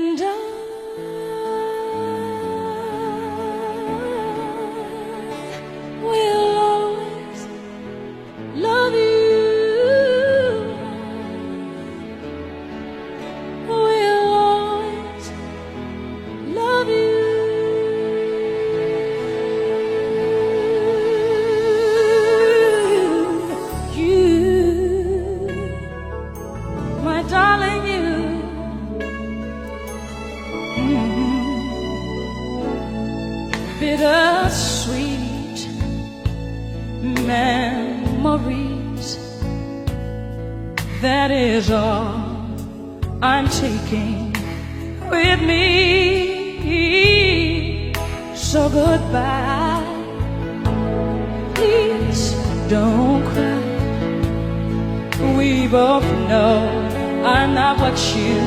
And I will always love you. Will always love you. You, my darling, you. Bittersweet memories, that is all I'm taking with me. So goodbye, please don't cry. We both know I'm not what you